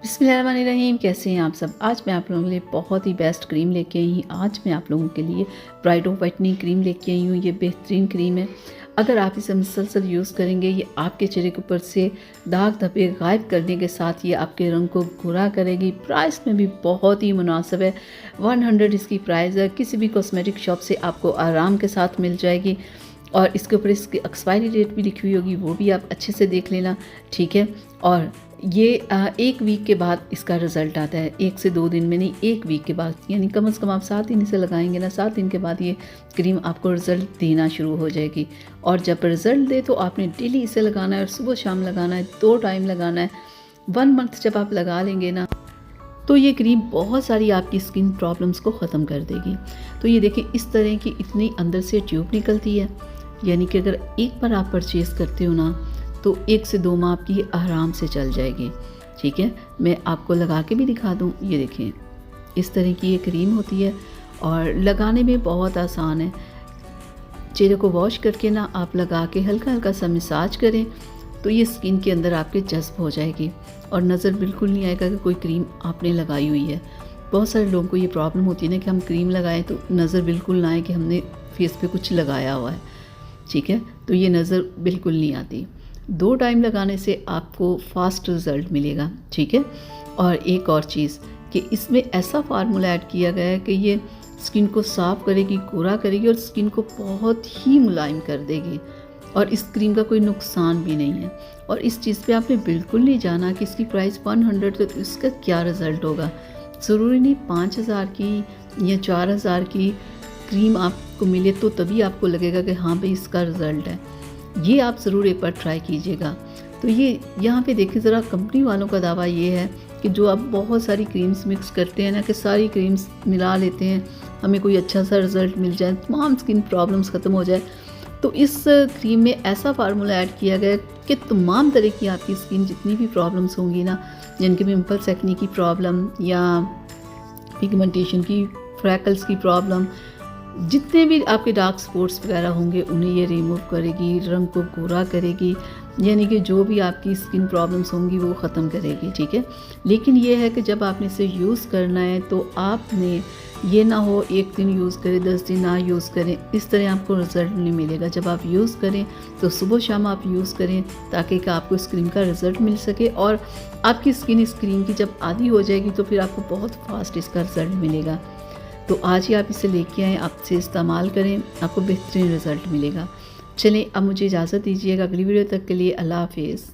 बिस्मिल्लाहिर्रहमानिर्रहीम। कैसे हैं आप सब। आज मैं आप लोगों के लिए बहुत ही बेस्ट क्रीम लेके आई हूँ। आज मैं आप लोगों के लिए ब्राइडो वाइटनिंग क्रीम लेके आई हूँ। ये बेहतरीन क्रीम है। अगर आप इसे मुसलसल यूज़ करेंगे ये आपके चेहरे के ऊपर से दाग धब्बे गायब करने के साथ ये आपके रंग को गोरा करेगी। प्राइस में भी बहुत ही मुनासिब है। 100 इसकी प्राइस है। किसी भी कॉस्मेटिक शॉप से आपको आराम के साथ मिल जाएगी और इसके ऊपर इसकी एक्सपायरी डेट भी लिखी हुई होगी, वो भी आप अच्छे से देख लेना, ठीक है। और ये 1 वीक के बाद इसका रिज़ल्ट आता है, 1 से 2 दिन में नहीं, 1 वीक के बाद, यानी कम से कम आप 7 दिन इसे लगाएंगे ना, 7 दिन के बाद ये क्रीम आपको रिज़ल्ट देना शुरू हो जाएगी। और जब रिज़ल्ट दे तो आपने डेली इसे लगाना है और सुबह शाम लगाना है, 2 टाइम लगाना है। 1 मंथ जब आप लगा लेंगे ना तो ये क्रीम बहुत सारी आपकी स्किन प्रॉब्लम्स को ख़त्म कर देगी। तो ये देखिए इस तरह की इतनी अंदर से ट्यूब निकलती है, यानी कि अगर एक बार आप परचेज़ करते हो ना तो 1 से 2 माह आपकी आराम से चल जाएगी, ठीक है। मैं आपको लगा के भी दिखा दूँ। ये देखिए इस तरह की ये क्रीम होती है और लगाने में बहुत आसान है। चेहरे को वॉश करके ना आप लगा के हल्का हल्का सा मसाज करें तो ये स्किन के अंदर आपके जज्ब हो जाएगी और नज़र बिल्कुल नहीं आएगा कि कोई क्रीम आपने लगाई हुई है। बहुत सारे लोगों को ये प्रॉब्लम होती है ना कि हम क्रीम लगाएं तो नज़र बिल्कुल ना आए कि हमने फेस पे कुछ लगाया हुआ है, ठीक है। तो ये नज़र बिल्कुल नहीं आती। 2 टाइम लगाने से आपको फास्ट रिज़ल्ट मिलेगा, ठीक है। और एक और चीज़ कि इसमें ऐसा फार्मूला ऐड किया गया है कि ये स्किन को साफ़ करेगी, गोरा करेगी और स्किन को बहुत ही मुलायम कर देगी। और इस क्रीम का कोई नुकसान भी नहीं है। और इस चीज़ पे आपने बिल्कुल नहीं जाना कि इसकी प्राइस 100 तो इसका क्या रिज़ल्ट होगा। ज़रूरी नहीं 5000 की या 4000 की क्रीम आपको मिले तो तभी आपको लगेगा कि हाँ भाई इसका रिज़ल्ट है। ये आप ज़रूर एक बार ट्राई कीजिएगा। तो ये यहाँ पे देखिए ज़रा, कंपनी वालों का दावा ये है कि जो आप बहुत सारी क्रीम्स मिक्स करते हैं ना, कि सारी क्रीम्स मिला लेते हैं, हमें कोई अच्छा सा रिज़ल्ट मिल जाए, तमाम स्किन प्रॉब्लम्स ख़त्म हो जाए। तो इस क्रीम में ऐसा फार्मूला ऐड किया गया कि तमाम तरह की आपकी स्किन जितनी भी प्रॉब्लम्स होंगी ना, जिनके पिंपल्स एक्ने की प्रॉब्लम या पिगमेंटेशन की, फ्रैकल्स की प्रॉब्लम, जितने भी आपके डार्क स्पॉट्स वगैरह होंगे उन्हें ये रिमूव करेगी, रंग को गोरा करेगी, यानी कि जो भी आपकी स्किन प्रॉब्लम्स होंगी वो ख़त्म करेगी, ठीक है। लेकिन ये है कि जब आपने इसे यूज़ करना है तो आपने ये ना हो 1 दिन यूज़ करें 10 दिन ना यूज़ करें, इस तरह आपको रिज़ल्ट नहीं मिलेगा। जब आप यूज़ करें तो सुबह शाम आप यूज़ करें ताकि कि आपको इस क्रीम का रिज़ल्ट मिल सके। और आपकी स्किन इस क्रीम की जब आदी हो जाएगी तो फिर आपको बहुत फास्ट इसका रिज़ल्ट मिलेगा। तो आज ही आप इसे लेके आएँ, आप इसे इस्तेमाल करें, आपको बेहतरीन रिज़ल्ट मिलेगा। चलें अब मुझे इजाज़त दीजिएगा। अगली वीडियो तक के लिए अल्लाह हाफ़िज़।